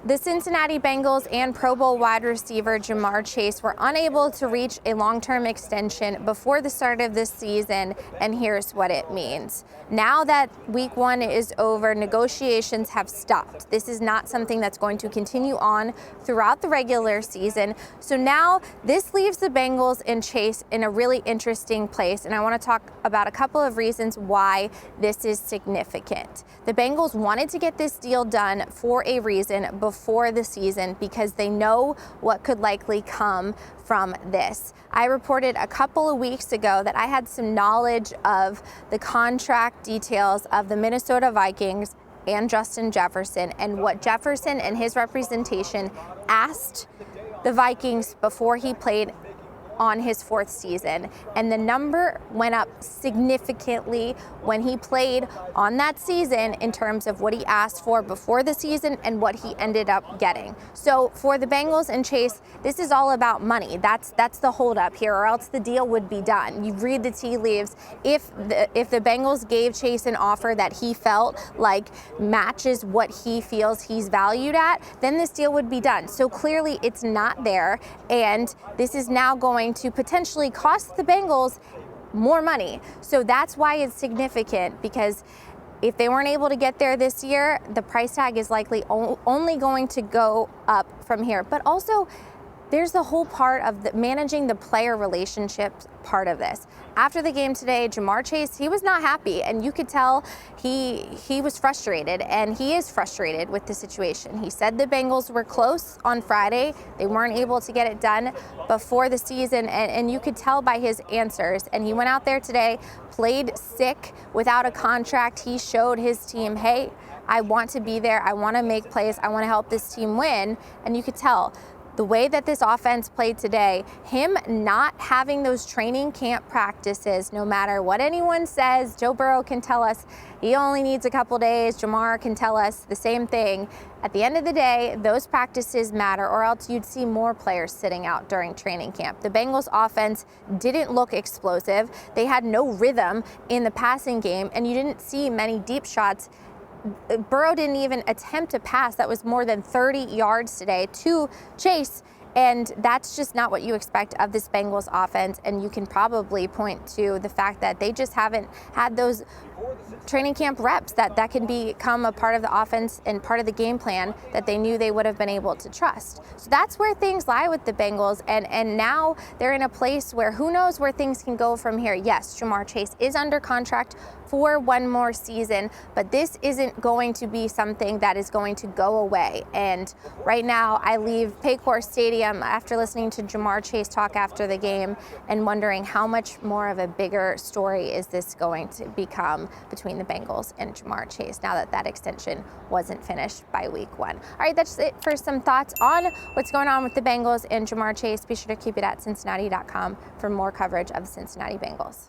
The Cincinnati Bengals and Pro Bowl wide receiver Ja'Marr Chase were unable to reach a long-term extension before the start of this season, and here's what it means. Now that week one is over, negotiations have stopped. This is not something that's going to continue on throughout the regular season. So now this leaves the Bengals and Chase in a really interesting place, and I want to talk about a couple of reasons why this is significant. The Bengals wanted to get this deal done for a reason before the season because they know what could likely come from this. I reported a couple of weeks ago that I had some knowledge of the contract details of the Minnesota Vikings and Justin Jefferson and what Jefferson and his representation asked the Vikings before he played on his fourth season, and the number went up significantly when he played on that season in terms of what he asked for before the season and what he ended up getting. So for the Bengals and Chase, this is all about money. That's the holdup here, or else the deal would be done. You read the tea leaves. If the Bengals gave Chase an offer that he felt like matches what he feels he's valued at, then this deal would be done. So clearly it's not there, and this is now going to potentially cost the Bengals more money. So that's why it's significant, because if they weren't able to get there this year, the price tag is likely only going to go up from here. But also, there's the whole part of managing the player relationships part of this. After the game today, Ja'Marr Chase, he was not happy, and you could tell he was frustrated, and he is frustrated with the situation. He said the Bengals were close on Friday. They weren't able to get it done before the season, and you could tell by his answers. And he went out there today, played sick, without a contract. He showed his team, hey, I want to be there. I want to make plays. I want to help this team win. And you could tell the way that this offense played today, him not having those training camp practices, no matter what anyone says. Joe Burrow can tell us he only needs a couple days. Ja'Marr can tell us the same thing. At the end of the day, those practices matter, or else you'd see more players sitting out during training camp. The Bengals offense didn't look explosive. They had no rhythm in the passing game, and you didn't see many deep shots. Burrow didn't even attempt a pass that was more than 30 yards today to Chase, and that's just not what you expect of this Bengals offense. And you can probably point to the fact that they just haven't had those training camp reps that can become a part of the offense and part of the game plan that they knew they would have been able to trust. So that's where things lie with the Bengals, and now they're in a place where who knows where things can go from here. Yes, Ja'Marr Chase is under contract for one more season, but this isn't going to be something that is going to go away. And right now I leave Paycor Stadium after listening to Ja'Marr Chase talk after the game and wondering how much more of a bigger story is this going to become between the Bengals and Ja'Marr Chase now that extension wasn't finished by week one. All right, that's it for some thoughts on what's going on with the Bengals and Ja'Marr Chase. Be sure to keep it at Cincinnati.com for more coverage of the Cincinnati Bengals.